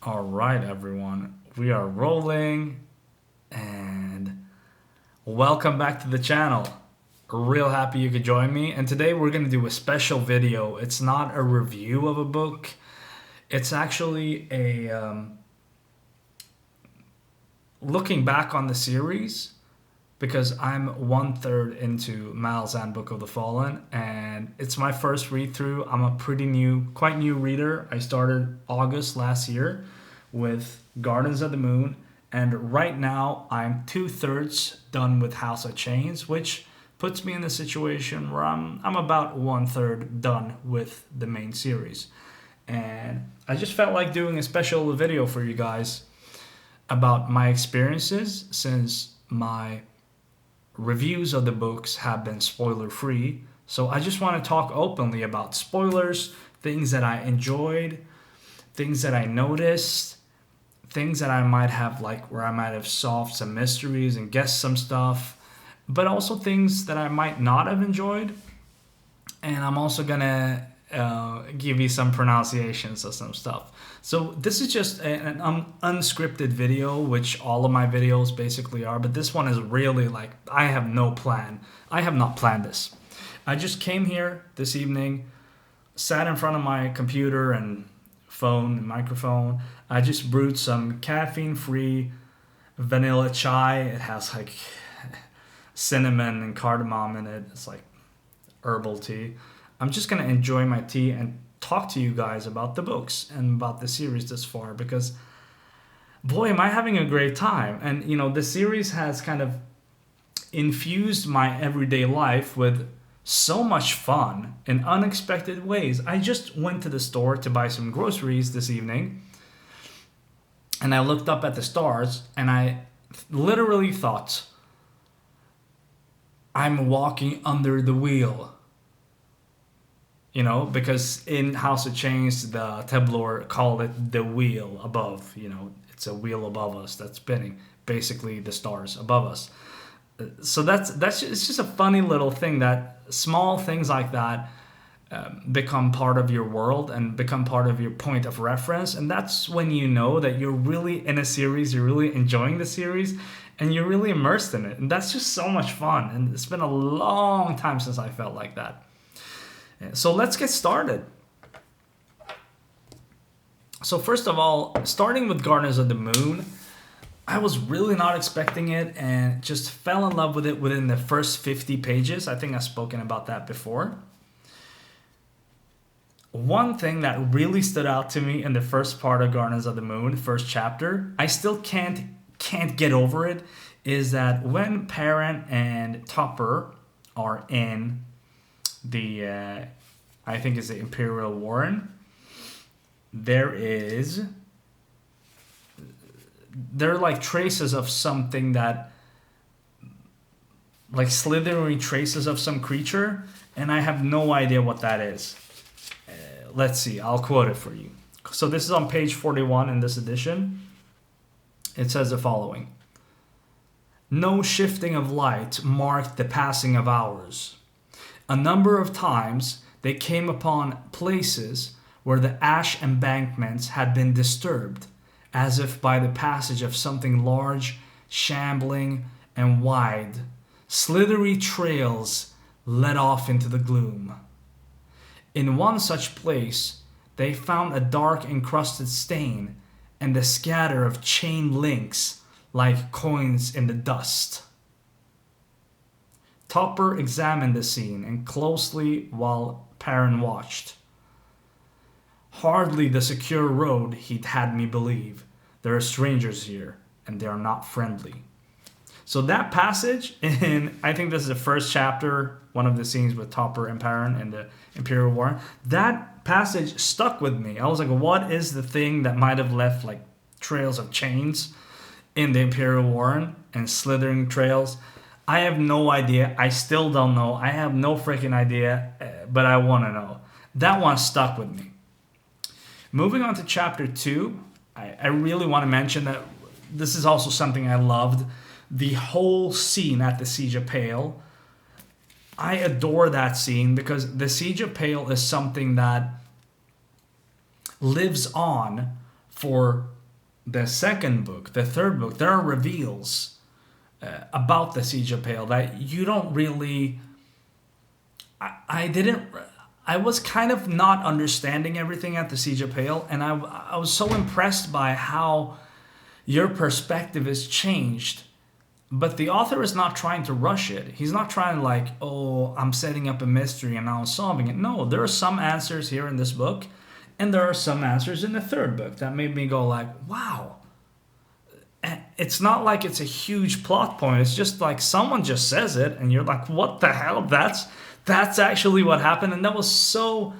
All right, everyone. We are rolling and welcome back to the channel. Real happy you could join me. And today we're going to do a special video. It's not a review of a book, it's actually a looking back on the series because I'm one third into Mal's Book of the Fallen and it's my first read through. I'm a quite new reader. I started August last year with Gardens of the Moon, and right now I'm two-thirds done with House of Chains, which puts me in a situation where I'm about one third done with the main series. And I just felt like doing a special video for you guys about my experiences since my reviews of the books have been spoiler free. So I just want to talk openly about spoilers, things that I enjoyed, things that I noticed, things that I might have, like where I might have solved some mysteries and guessed some stuff, but also things that I might not have enjoyed. And I'm also gonna give you some pronunciations of some stuff. So this is just an unscripted video, which all of my videos basically are, but this one is really like, I have no plan. I have not planned this. I just came here this evening, sat in front of my computer and phone and microphone. I just brewed some caffeine-free vanilla chai. It has like cinnamon and cardamom in it. It's like herbal tea. I'm just gonna enjoy my tea and talk to you guys about the books and about the series this far because boy am I having a great time. And you know, the series has kind of infused my everyday life with so much fun in unexpected ways. I just went to the store to buy some groceries this evening and I looked up at the stars and I literally thought, I'm walking under the wheel. You know, because in House of Chains, the Teblor call it the wheel above. You know, it's a wheel above us that's spinning, basically the stars above us. So it's just a funny little thing that small things like that become part of your world and become part of your point of reference, and that's when you know that you're really in a series, you're really enjoying the series, and you're really immersed in it, and that's just so much fun. And it's been a long time since I felt like that. So let's get started. So first of all, starting with Gardens of the Moon, I was really not expecting it and just fell in love with it within the first 50 pages. I think I've spoken about that before. One thing that really stood out to me in the first part of Gardens of the Moon, first chapter, I still can't get over it, is that when Perrin and Topper are in the I think it's the Imperial Warren, there are like traces of something that, like slithery traces of some creature, and I have no idea what that is. Let's see, I'll quote it for you. So this is on page 41 in this edition. It says the following: no shifting of light marked the passing of hours. A number of times they came upon places where the ash embankments had been disturbed, as if by the passage of something large, shambling, and wide. Slithery trails led off into the gloom. In one such place, they found a dark encrusted stain and a scatter of chain links like coins in the dust. Topper examined the scene and closely while Perrin watched. Hardly the secure road he'd had me believe. There are strangers here, and they are not friendly. So that passage, in I think this is the first chapter, one of the scenes with Topper and Perrin in the Imperial War, that passage stuck with me. I was like, what is the thing that might have left like trails of chains in the Imperial Warren and slithering trails? I have no idea. I still don't know. I have no freaking idea, but I want to know. That one stuck with me. Moving on to chapter 2, I really want to mention that this is also something I loved. The whole scene at the Siege of Pale. I adore that scene because the Siege of Pale is something that lives on for the second book, the third book, there are reveals about the Siege of Pale that you don't really. I didn't. I was kind of not understanding everything at the Siege of Pale, and I was so impressed by how your perspective is changed. But the author is not trying to rush it. He's not trying to like, oh, I'm setting up a mystery and now I'm solving it. No, there are some answers here in this book, and there are some answers in the third book that made me go like, wow. And it's not like it's a huge plot point. It's just like someone just says it, and you're like, what the hell? That's actually what happened, and that was so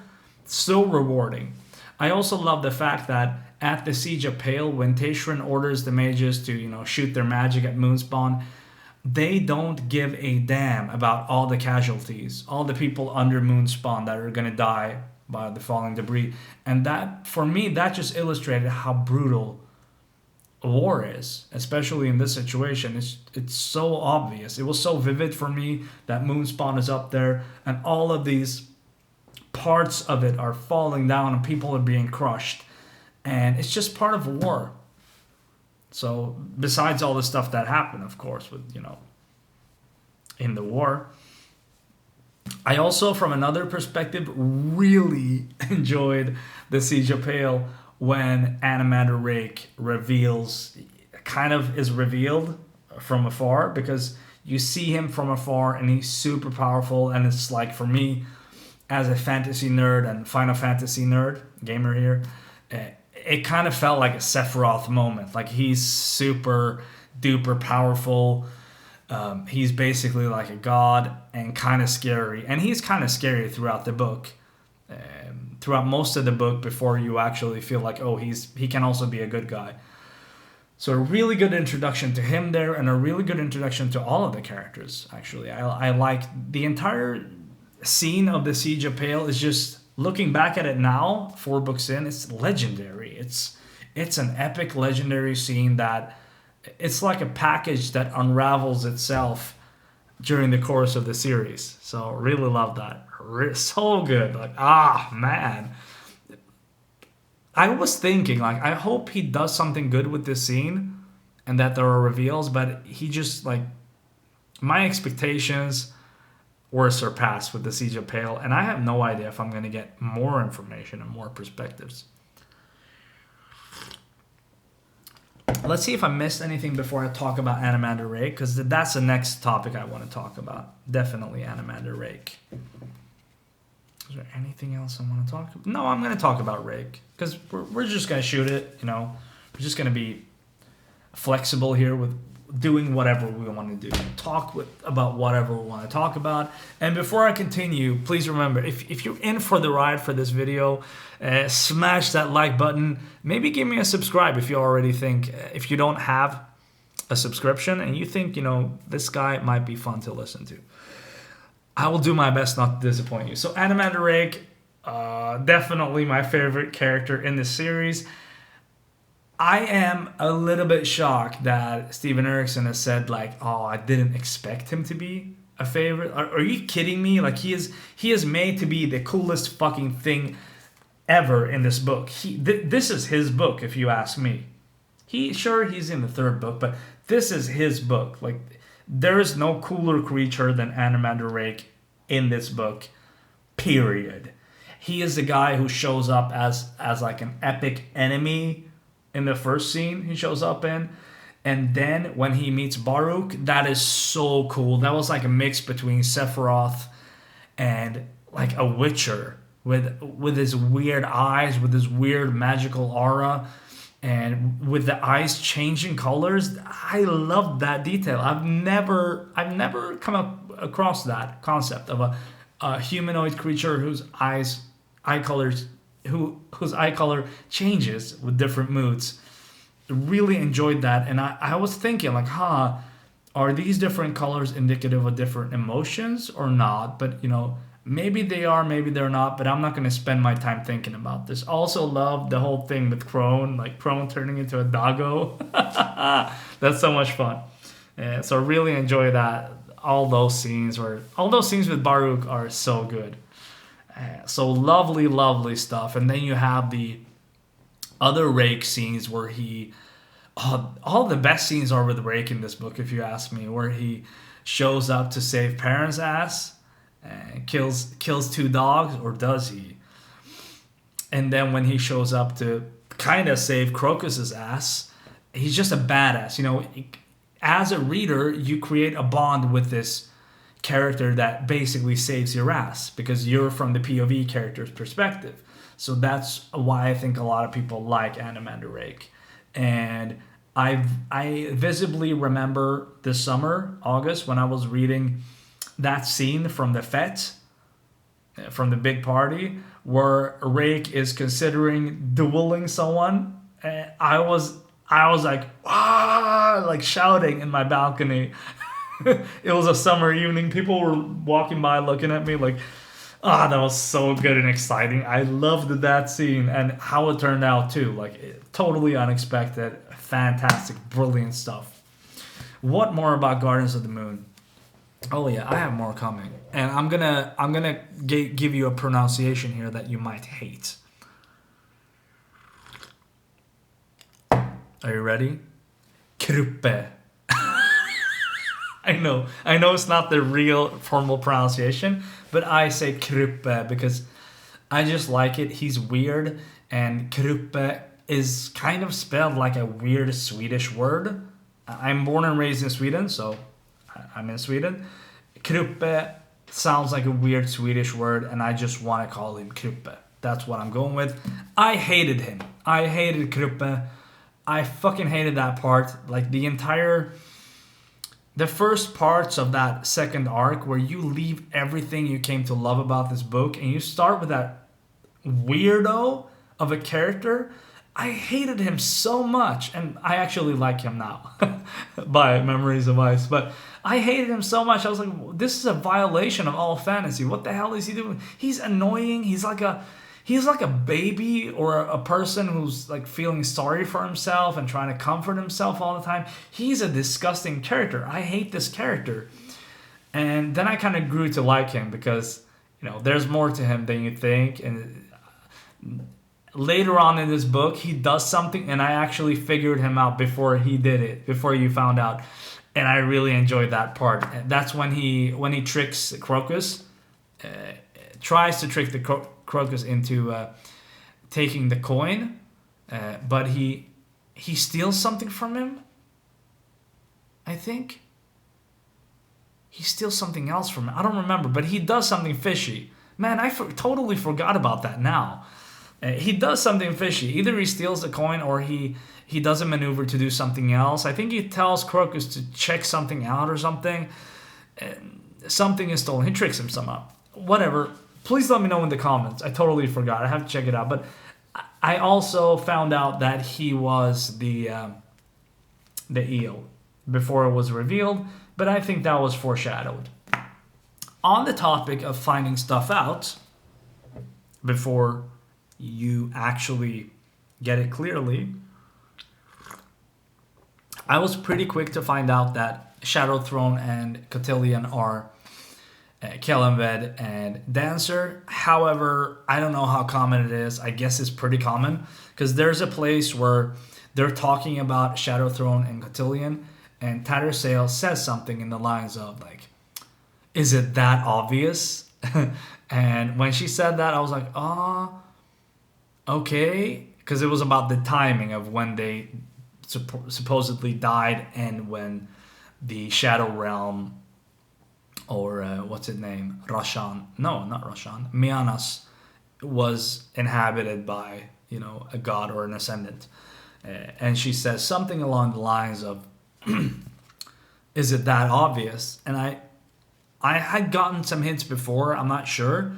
rewarding. I also love the fact that at the Siege of Pale, when Taishran orders the mages to, shoot their magic at Moonspawn, they don't give a damn about all the casualties, all the people under Moonspawn that are gonna die by the falling debris. And that, for me, that just illustrated how brutal war is, especially in this situation. It's so obvious. It was so vivid for me that Moonspawn is up there, and all of these parts of it are falling down, and people are being crushed. And it's just part of war. So besides all the stuff that happened, of course, with, in the war, I also, from another perspective, really enjoyed the Siege of Pale when Animander Rake is revealed from afar, because you see him from afar and he's super powerful. And it's like, for me, as a fantasy nerd and Final Fantasy nerd, gamer here, it kind of felt like a Sephiroth moment. Like, he's super duper powerful. He's basically like a god and kind of scary. And he's kind of scary throughout the book. Throughout most of the book, before you actually feel like, oh, he can also be a good guy. So a really good introduction to him there, and a really good introduction to all of the characters, actually. I like the entire scene of the Siege of Pale is just, looking back at it now, 4 books in, it's legendary. It's an epic, legendary scene that it's like a package that unravels itself during the course of the series. So really love that. So good. Like, man. I was thinking, like, I hope he does something good with this scene and that there are reveals, but he just, like, my expectations were surpassed with the Siege of Pale, and I have no idea if I'm going to get more information and more perspectives. Let's see if I missed anything before I talk about Animander Rake, because that's the next topic I want to talk about. Definitely Animander Rake. Is there anything else I want to talk about? No, I'm going to talk about Rake, because we're just going to shoot it, We're just going to be flexible here with doing whatever we want to do. Talk about whatever we want to talk about. And before I continue, please remember, if you're in for the ride for this video, smash that like button. Maybe give me a subscribe if you already think, if you don't have a subscription and you think, this guy might be fun to listen to. I will do my best not to disappoint you. So Animander Rake, definitely my favorite character in this series. I am a little bit shocked that Steven Erikson has said, like, oh, I didn't expect him to be a favorite. Are you kidding me? Like, he is made to be the coolest fucking thing ever in this book. This is his book, if you ask me. He's in the third book, but this is his book. Like, there is no cooler creature than Animander Rake in this book, period. He is the guy who shows up as like an epic enemy in the first scene he shows up in. And then when he meets Baruch, that is so cool. That was like a mix between Sephiroth and like a Witcher with his weird eyes, with his weird magical aura, and with the eyes changing colors. I love that detail. I've never come across that concept of a humanoid creature whose eye color changes with different moods. Really enjoyed that, and I was thinking, like, are these different colors indicative of different emotions or not? But maybe they are, maybe they're not, but I'm not going to spend my time thinking about this. Also love the whole thing with Crone, like Crone turning into a doggo. That's so much fun. So really enjoy that. All those scenes with Baruch are so good. So lovely stuff. And then you have the other Rake scenes where he, all the best scenes are with Rake in this book, if you ask me, where he shows up to save Perrin's ass and kills two dogs, or does he? And then when he shows up to kind of save Crocus's ass, he's just a badass. You know, as a reader, you create a bond with this character that basically saves your ass because you're from the POV character's perspective. So that's why I think a lot of people like Animander Rake. And I visibly remember this summer, August, when I was reading that scene from the fete, from the big party, where Rake is considering dueling someone. I was like, ah, like shouting in my balcony. It was a summer evening. People were walking by looking at me like, that was so good and exciting. I loved that scene and how it turned out too. Like, totally unexpected, fantastic, brilliant stuff. What more about Gardens of the Moon? Oh yeah, I have more coming, and I'm gonna give you a pronunciation here that you might hate. Are you ready? Kruppe. I know it's not the real formal pronunciation, but I say Kruppe because I just like it. He's weird, and Kruppe is kind of spelled like a weird Swedish word. I'm born and raised in Sweden, so I'm in Sweden. Kruppe sounds like a weird Swedish word, and I just want to call him Kruppe. That's what I'm going with. I hated him. I hated Kruppe. I fucking hated that part. Like the first parts of that second arc where you leave everything you came to love about this book and you start with that weirdo of a character. I hated him so much, and I actually like him now by Memories of Ice, but I hated him so much. I was like, this is a violation of all fantasy. What the hell is he doing? He's annoying. He's like a baby or a person who's like feeling sorry for himself and trying to comfort himself all the time. He's a disgusting character. I hate this character. And then I kind of grew to like him because, you know, there's more to him than you think. And later on in this book, he does something, and I actually figured him out before he did it, before you found out. And I really enjoyed that part. That's when he tricks Crocus, tries to trick the Crocus into taking the coin, but he steals something from him. I think he steals something else from him. I don't remember, but he does something fishy. Man, I totally forgot about that now. He does something fishy. Either he steals the coin or he does a maneuver to do something else. I think he tells Crocus to check something out or something. Something is stolen. He tricks him somehow. Whatever. Please let me know in the comments. I totally forgot. I have to check it out. But I also found out that he was the eel before it was revealed. But I think that was foreshadowed. On the topic of finding stuff out before you actually get it clearly, I was pretty quick to find out that Shadow Throne and Cotillion are Kellanved and Dancer. However, I don't know how common it is. I guess it's pretty common because there's a place where they're talking about Shadow Throne and Cotillion, and Tattersail says something in the lines of like, "Is it that obvious?" And when she said that, I was like, okay, because it was about the timing of when they supposedly died and when the Shadow Realm, or what's its name, Rashan? No, not Rashan. Mianas was inhabited by, you know, a god or an ascendant, and she says something along the lines of, "Is it that obvious?" And I had gotten some hints before. I'm not sure.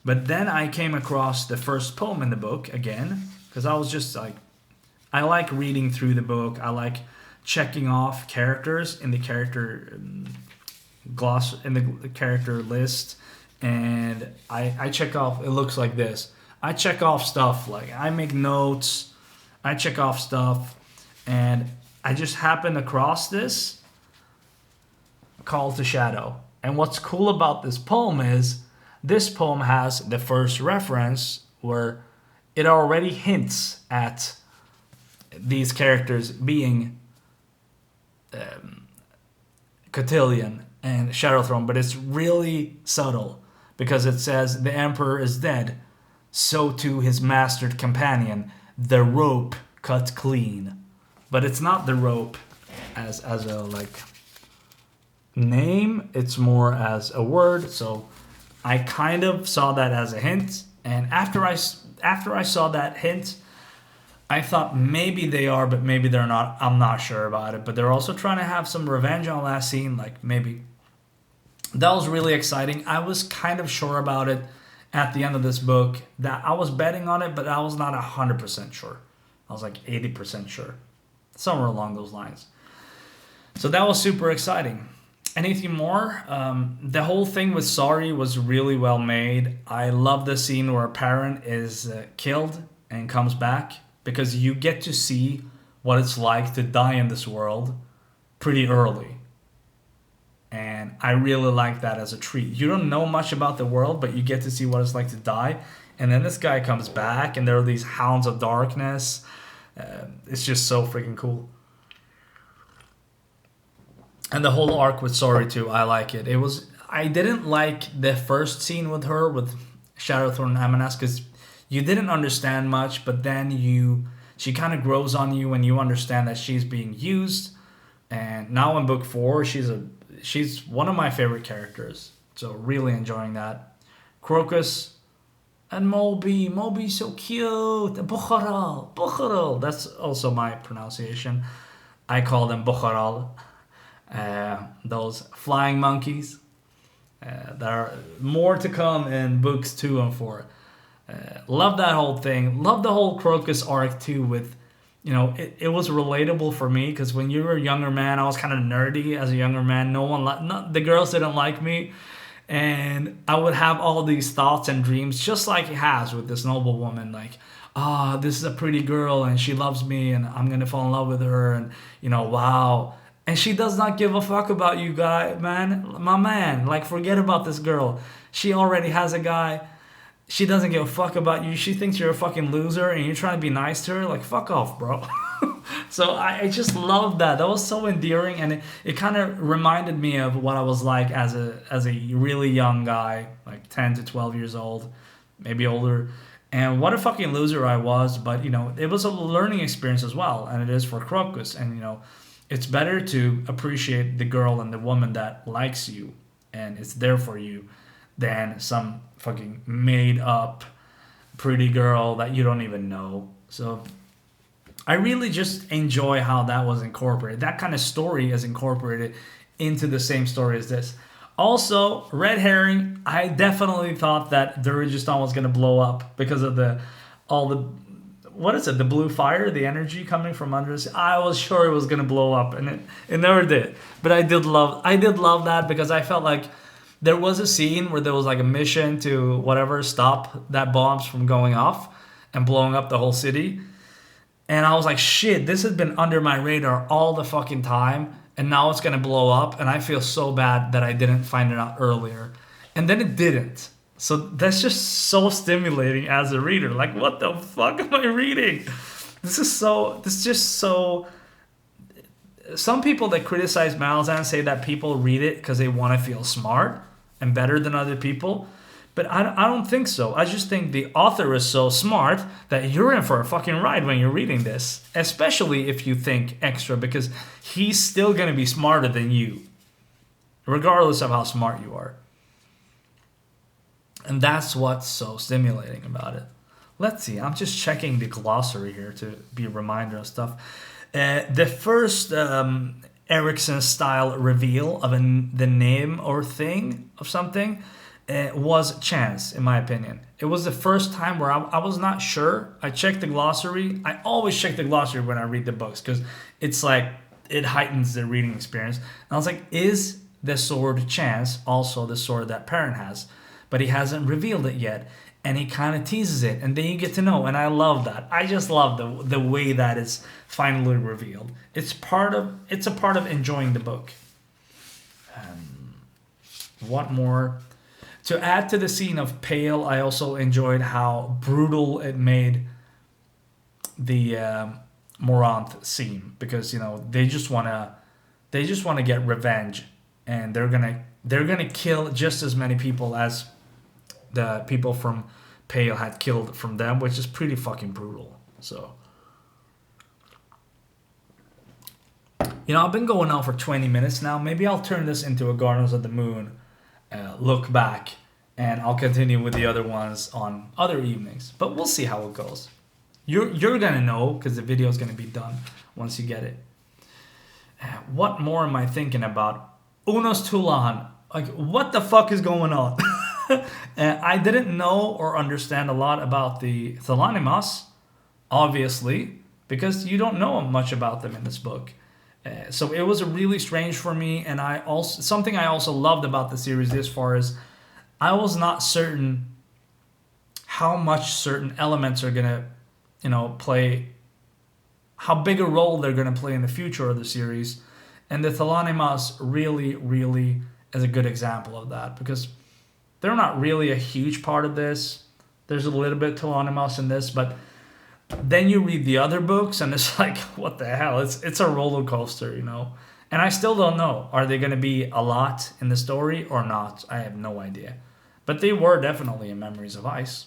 But then I came across the first poem in the book again, because I was just like, I like reading through the book. I like checking off characters in the character in the character list, and I check off. It looks like this. I check off stuff, like I make notes. I check off stuff, and I just happened across this Call to Shadow. And what's cool about this poem is, this poem has the first reference where it already hints at these characters being Cotillion and Shadowthrone, but it's really subtle because it says the Emperor is dead, so too his mastered companion, the rope cut clean. But it's not the rope as a like name, it's more as a word. So I kind of saw that as a hint, and after I saw that hint, I thought maybe they are, but maybe they're not. I'm not sure about it. But they're also trying to have some revenge on last scene, like maybe. That was really exciting. I was kind of sure about it at the end of this book. That I was betting on it, but I was not 100% sure. I was like 80% sure. Somewhere along those lines. So that was super exciting. Anything more? The whole thing with Sorry was really well made. I love the scene where a parent is killed and comes back, because you get to see what it's like to die in this world pretty early. And I really like that as a treat. You don't know much about the world, but you get to see what it's like to die. And then this guy comes back, and there are these hounds of darkness. It's just so freaking cool. And the whole arc with Sorry too, I like it. I didn't like the first scene with her, with Shadowthorn and Amanas, because you didn't understand much, but then she kind of grows on you and you understand that she's being used. And now in book 4, she's one of my favorite characters. So really enjoying that. Crocus and Moby. Moby's so cute. Bukharal. That's also my pronunciation. I call them Bukharal. Those flying monkeys. There are more to come in books 2 and 4. Love that whole thing. Love the whole Crocus arc too. With, it was relatable for me, because when you were a younger man, I was kind of nerdy as a younger man. The girls didn't like me, and I would have all these thoughts and dreams, just like he has with this noble woman. Like, this is a pretty girl, and she loves me, and I'm gonna fall in love with her, and wow. And she does not give a fuck about you, my man. Like, forget about this girl. She already has a guy. She doesn't give a fuck about you. She thinks you're a fucking loser and you're trying to be nice to her. Like, fuck off, bro. So I just love that. That was so endearing, and it kind of reminded me of what I was like as a really young guy, like 10 to 12 years old, maybe older. And what a fucking loser I was. But, it was a learning experience as well. And it is for Crocus. And, it's better to appreciate the girl and the woman that likes you and is there for you than some fucking made up pretty girl that you don't even know. So I really just enjoy how that was incorporated. That kind of story is incorporated into the same story as this. Also, red herring, I definitely thought that the Registan was going to blow up because of the blue fire, the energy coming from under us. I was sure it was going to blow up, and it never did. But I did love that, because I felt like there was a scene where there was like a mission to stop that bombs from going off and blowing up the whole city. And I was like, shit, this has been under my radar all the fucking time, and now it's gonna blow up, and I feel so bad that I didn't find it out earlier. And then it didn't. So that's just so stimulating as a reader. Like, what the fuck am I reading? This is just so... Some people that criticize Malazan say that people read it because they want to feel smart and better than other people. But I don't think so. I just think the author is so smart that you're in for a fucking ride when you're reading this. Especially if you think extra, because he's still going to be smarter than you, regardless of how smart you are. And that's what's so stimulating about it. Let's see. I'm just checking the glossary here to be a reminder of stuff. The first Erickson style reveal of the name or thing of something was chance, in my opinion. It was the first time where I was not sure. I checked the glossary. I always check the glossary when I read the books, because it's like it heightens the reading experience. And I was like, is the sword Chance also the sword that Perrin has? But he hasn't revealed it yet. And he kind of teases it, and then you get to know. And I love that. I just love the way that it's finally revealed. It's a part of enjoying the book. What more? To add to the scene of Pale, I also enjoyed how brutal it made the Moranth seem, because they just want to get revenge, and they're gonna kill just as many people as the people from Pale had killed from them, which is pretty fucking brutal. So, I've been going on for 20 minutes now. Maybe I'll turn this into a Guardians of the Moon look back, and I'll continue with the other ones on other evenings. But we'll see how it goes. You're gonna know, because the video is gonna be done once you get it. What more am I thinking about? Unos Tulan. Like, what the fuck is going on? I didn't know or understand a lot about the Thelanimas, obviously, because you don't know much about them in this book. So it was really strange for me, and something I also loved about the series as far as I was not certain how much certain elements are gonna, play, how big a role they're gonna play in the future of the series, and the Thelanimas really, really is a good example of that, because they're not really a huge part of this. There's a little bit Thelanimas in this, but then you read the other books and it's like, what the hell? It's a roller coaster, And I still don't know. Are they going to be a lot in the story or not? I have no idea. But they were definitely in Memories of Ice.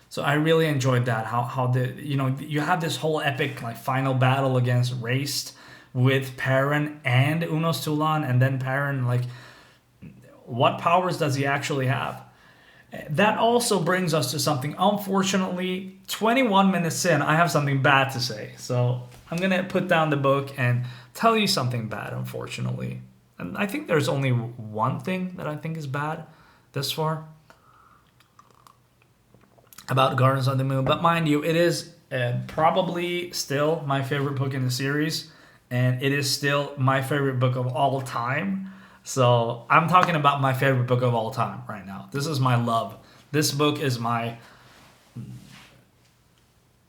So I really enjoyed that. How you have this whole epic like final battle against Raced with Perrin and Unos Tulan, and then Perrin, like, what powers does he actually have? That also brings us to something. Unfortunately, 21 minutes in, I have something bad to say. So I'm going to put down the book and tell you something bad, unfortunately. And I think there's only one thing that I think is bad this far about Guardians of the Moon. But mind you, it is probably still my favorite book in the series. And it is still my favorite book of all time. So I'm talking about my favorite book of all time right now. This is my love. This book is my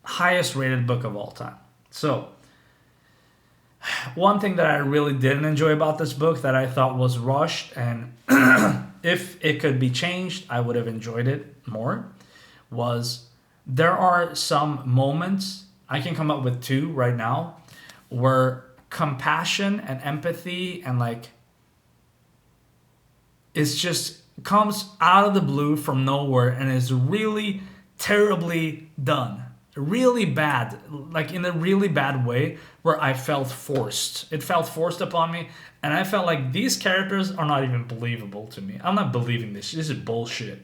highest rated book of all time. So one thing that I really didn't enjoy about this book that I thought was rushed, and if it could be changed, I would have enjoyed it more, was there are some moments, I can come up with two right now, where compassion and empathy and like it's just comes out of the blue from nowhere and is really terribly done. Really bad, like in a really bad way, where I felt forced. It felt forced upon me, and I felt like these characters are not even believable to me. I'm not believing this. This is bullshit.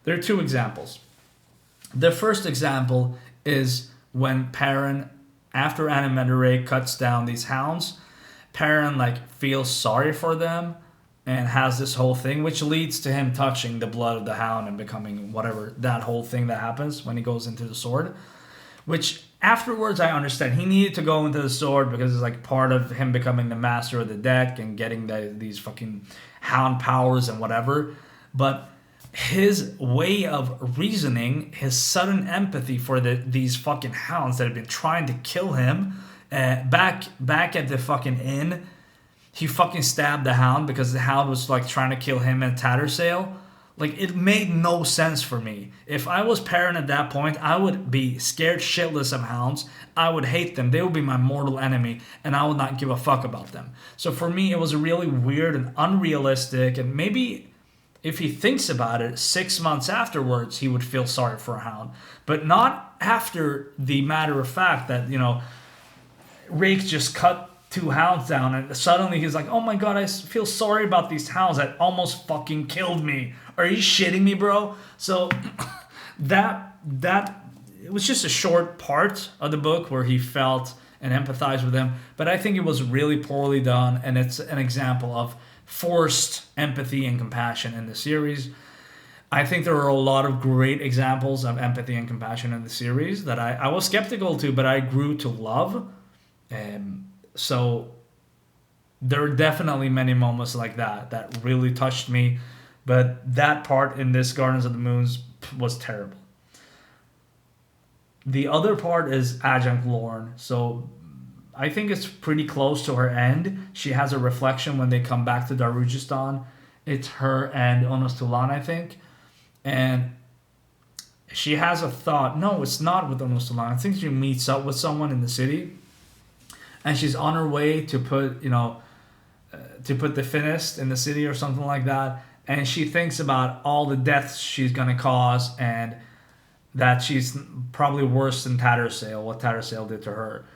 There are two examples. The first example is when Perrin, after Animedere cuts down these hounds, Perrin like feels sorry for them and has this whole thing, which leads to him touching the blood of the hound and becoming whatever, that whole thing that happens when he goes into the sword. Which afterwards I understand. He needed to go into the sword because it's like part of him becoming the master of the deck and getting these fucking hound powers and whatever. But his way of reasoning, his sudden empathy for these fucking hounds that have been trying to kill him, back at the fucking inn, he fucking stabbed the hound because the hound was like trying to kill him and Tattersail. Like, it made no sense for me. If I was Perrin at that point, I would be scared shitless of hounds. I would hate them. They would be my mortal enemy, and I would not give a fuck about them. So for me, it was really weird and unrealistic, and maybe if he thinks about it, 6 months afterwards, he would feel sorry for a hound. But not after the matter of fact that, Rake just cut 2 hounds down, and suddenly he's like, oh my god, I feel sorry about these hounds that almost fucking killed me. Are you shitting me, bro? So that it was just a short part of the book where he felt and empathized with them, but I think it was really poorly done, and it's an example of forced empathy and compassion in the series. I think there are a lot of great examples of empathy and compassion in the series that I was skeptical to, but I grew to love. So there are definitely many moments like that really touched me, but that part in this Guardians of the Moons was terrible. The other part is Adjunct Lorne. So I think it's pretty close to her end. She has a reflection when they come back to Darujistan. It's her and Unos Tulan, I think. And she has a thought. No, it's not with Unosulan. I think she meets up with someone in the city, and she's on her way to put, to put the Finnest in the city or something like that. And she thinks about all the deaths she's gonna cause, and that she's probably worse than Tattersail, what Tattersail did to her.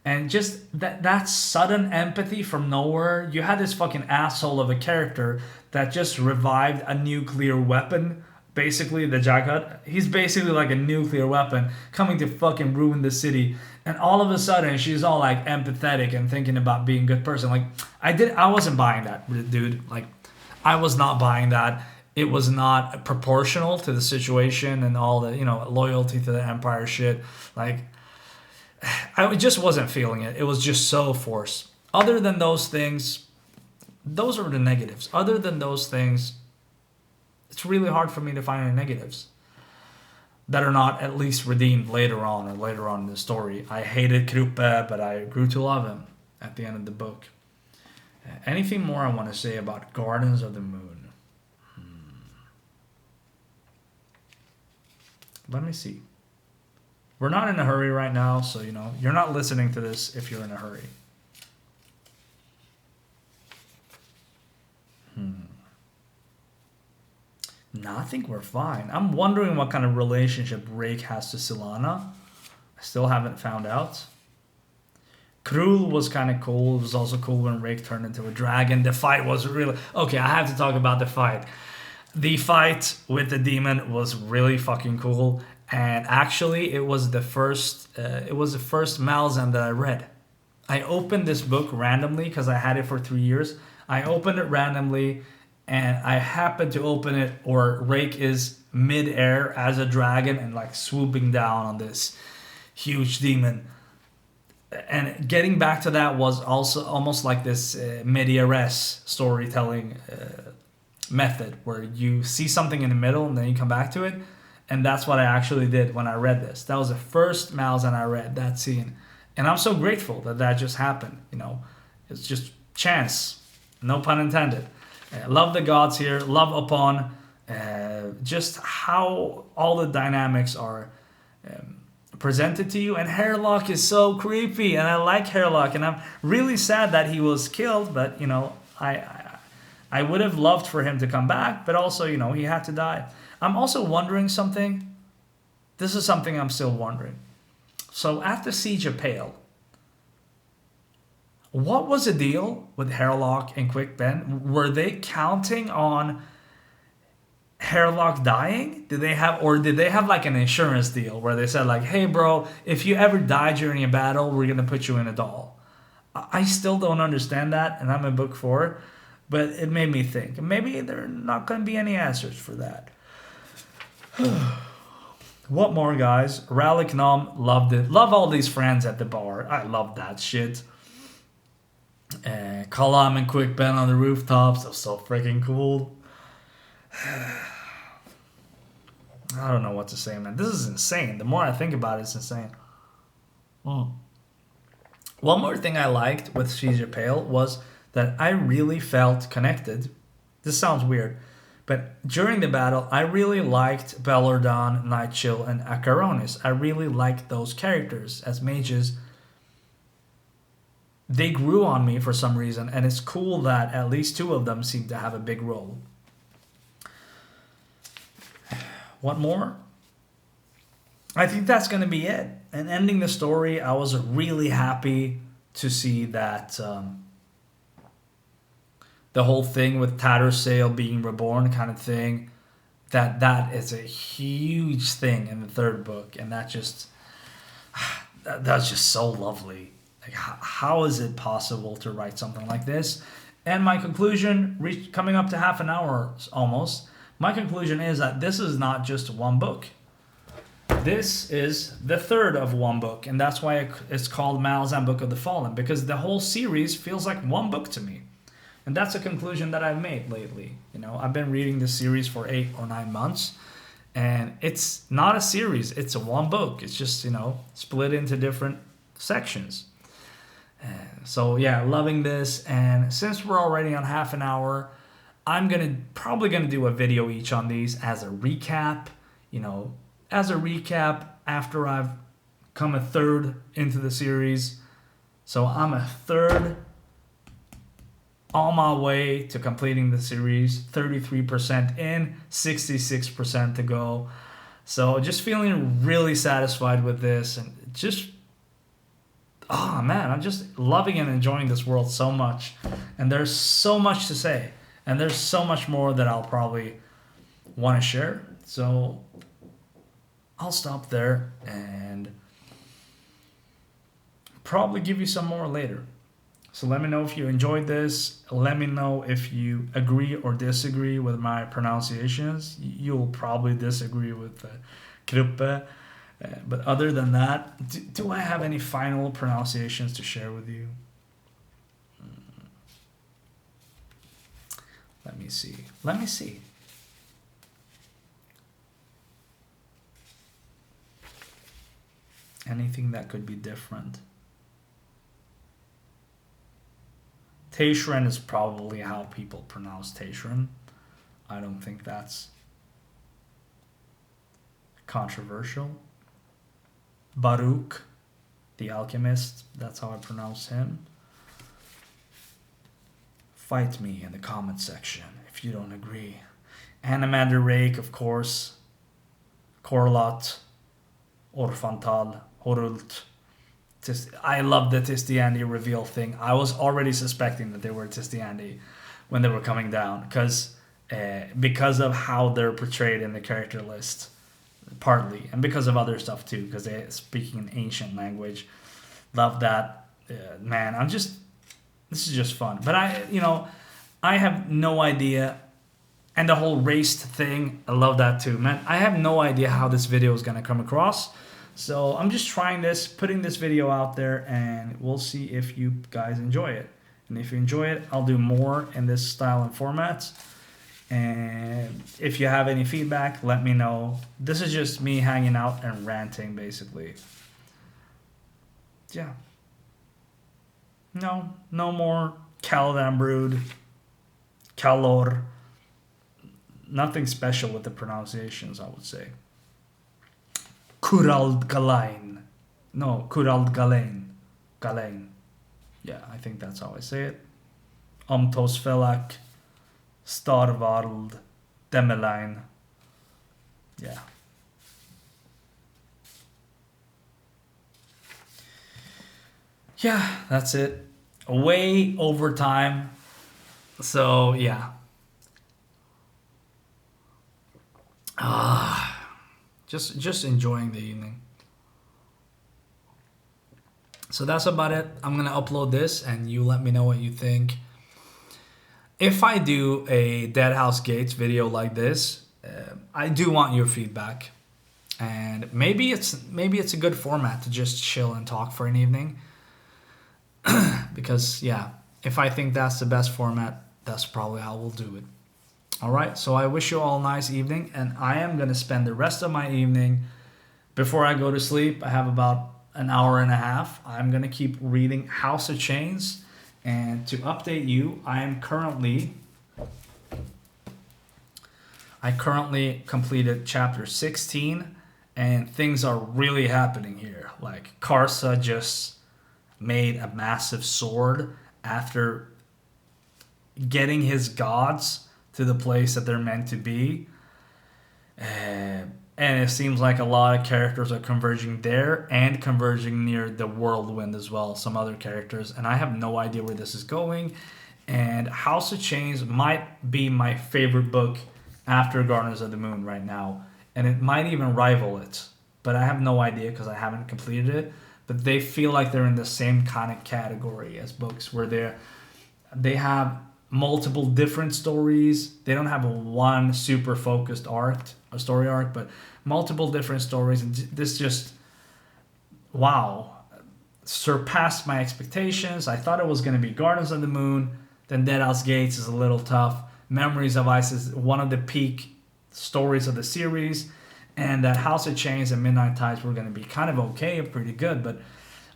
And just that sudden empathy from nowhere. You had this fucking asshole of a character that just revived a nuclear weapon. Basically, the Jackut. He's basically like a nuclear weapon coming to fucking ruin the city. And all of a sudden, she's all like empathetic and thinking about being a good person. Like, I wasn't buying that, dude. Like, I was not buying that. It was not proportional to the situation and all the, loyalty to the Empire shit. Like, I just wasn't feeling it. It was just so forced. Other than those things, those are the negatives. Other than those things, it's really hard for me to find any negatives that are not at least redeemed later on in the story. I hated Kruppe, but I grew to love him at the end of the book. Anything more I want to say about Gardens of the Moon? Let me see. We're not in a hurry right now, so you're not listening to this if you're in a hurry. No, I think we're fine. I'm wondering what kind of relationship Rake has to Silana. I still haven't found out. Krul was kind of cool. It was also cool when Rake turned into a dragon. The fight was really... Okay, I have to talk about the fight. The fight with the demon was really fucking cool. And actually, it was the first Malzahn that I read. I opened this book randomly because I had it for 3 years. I opened it randomly, and I happened to open it, or Rake is mid-air as a dragon and like swooping down on this huge demon. And getting back to that was also almost like this media res storytelling method, where you see something in the middle and then you come back to it. And that's what I actually did when I read this. That was the first Malzahn I read, that scene. And I'm so grateful that just happened. It's just chance. No pun intended. Love the gods here. Love Upon. Just how all the dynamics are presented to you. And Hairlock is so creepy. And I like Hairlock. And I'm really sad that he was killed. But, I would have loved for him to come back. But also, he had to die. I'm also wondering something. This is something I'm still wondering. So at the Siege of Pale, what was the deal with Hairlock and Quick Ben? Were they counting on Hairlock dying? Did they have like an insurance deal where they said like, hey bro, if you ever die during a battle, we're gonna put you in a doll? I still don't understand that, and I'm in book 4, but it made me think. Maybe there are not gonna be any answers for that. What more, guys? Ralik Nom, loved it. Love all these friends at the bar. I love that shit. Kalam and Quick Ben on the rooftops. That was so freaking cool. I don't know what to say, man. This is insane. The more I think about it, it's insane. One more thing I liked with Siege of Pale was that I really felt connected. This sounds weird, but during the battle, I really liked Belladon, Nightchill, and Acaronis. I really liked those characters as mages. They grew on me for some reason, and it's cool that at least 2 of them seem to have a big role. What more? I think that's going to be it. And ending the story, I was really happy to see that the whole thing with Tattersail being reborn kind of thing, that is a huge thing in the 3rd book. And that's just so lovely. Like, how is it possible to write something like this? And my conclusion, coming up to half an hour almost, my conclusion is that this is not just one book. This is the 3rd of one book, and that's why it's called Malzahn Book of the Fallen, because the whole series feels like one book to me. And that's a conclusion that I've made lately. I've been reading this series for 8 or 9 months, and it's not a series, it's a one book. It's just, split into different sections. So yeah, loving this. And since we're already on half an hour, I'm probably gonna do a video each on these as a recap, as a recap, after I've come a third into the series, so I'm a third on my way to completing the series, 33% in, 66% to go. So just feeling really satisfied with this, and just, oh man, I'm just loving and enjoying this world so much. And there's so much to say, and there's so much more that I'll probably want to share. So I'll stop there and probably give you some more later. So let me know if you enjoyed this. Let me know if you agree or disagree with my pronunciations. You'll probably disagree with Kruppe. But other than that, do I have any final pronunciations to share with you? Let me see. Let me see. Anything that could be different? Taishran is probably how people pronounce Taishran. I don't think that's controversial. Baruch, the alchemist, that's how I pronounce him. Fight me in the comment section if you don't agree. Animander Rake, of course. Korlat, Orfantal, Horult. I love the Tistiandi reveal thing. I was already suspecting that they were Tistiandi when they were coming down, because of how they're portrayed in the character list, partly, and because of other stuff too, because they're speaking an ancient language. Love that. Man, this is just fun. But I have no idea, and the whole raced thing, I love that too, man. I have no idea how this video is gonna come across. So I'm just trying this, putting this video out there, and we'll see if you guys enjoy it. And if you enjoy it, I'll do more in this style and format. And if you have any feedback, let me know. This is just me hanging out and ranting, basically. Yeah. No more Caladan Brood, Calor. Nothing special with the pronunciations, I would say. Kurald Galain. No, Kurald Galain. Galain. Yeah, I think that's how I say it. Omtosfelak. Starvald. Demelein. Yeah. Yeah, that's it. Way over time. So, yeah. Just enjoying the evening. So that's about it. I'm gonna upload this, and you let me know what you think. If I do a Dead House Gates video like this, I do want your feedback, and maybe it's a good format to just chill and talk for an evening. Because yeah, if I think that's the best format, that's probably how we'll do it. All right, so I wish you all a nice evening, and I am going to spend the rest of my evening, before I go to sleep, I have about an hour and a half, I'm going to keep reading House of Chains. And to update you, I currently completed chapter 16, and things are really happening here. Like, Karsa just made a massive sword after getting his gods to the place that they're meant to be. And it seems like a lot of characters are converging there and converging near the Whirlwind as well, some other characters. And I have no idea where this is going. And House of Chains might be my favorite book after Gardeners of the Moon right now. And it might even rival it. But I have no idea because I haven't completed it. But they feel like they're in the same kind of category as books where they have multiple different stories. They don't have one super focused story arc, but multiple different stories. And this just, wow, surpassed my expectations. I thought it was going to be Gardens of the Moon. Then Dead House Gates is a little tough. Memories of Ice is one of the peak stories of the series. And that House of Chains and Midnight Tides were going to be kind of okay, pretty good. But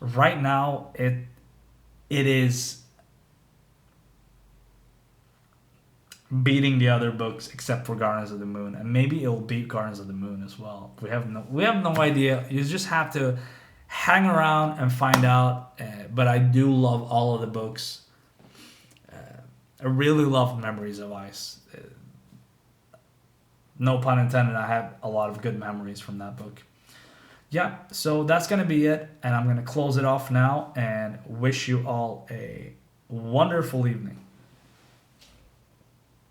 right now, it is beating the other books except for Guardians of the Moon, and maybe it'll beat Guardians of the Moon as well. We have no idea. You just have to hang around and find out. But I do love all of the books. I really love Memories of Ice. No pun intended. I have a lot of good memories from that book. Yeah, so that's gonna be it, and I'm gonna close it off now and wish you all a wonderful evening.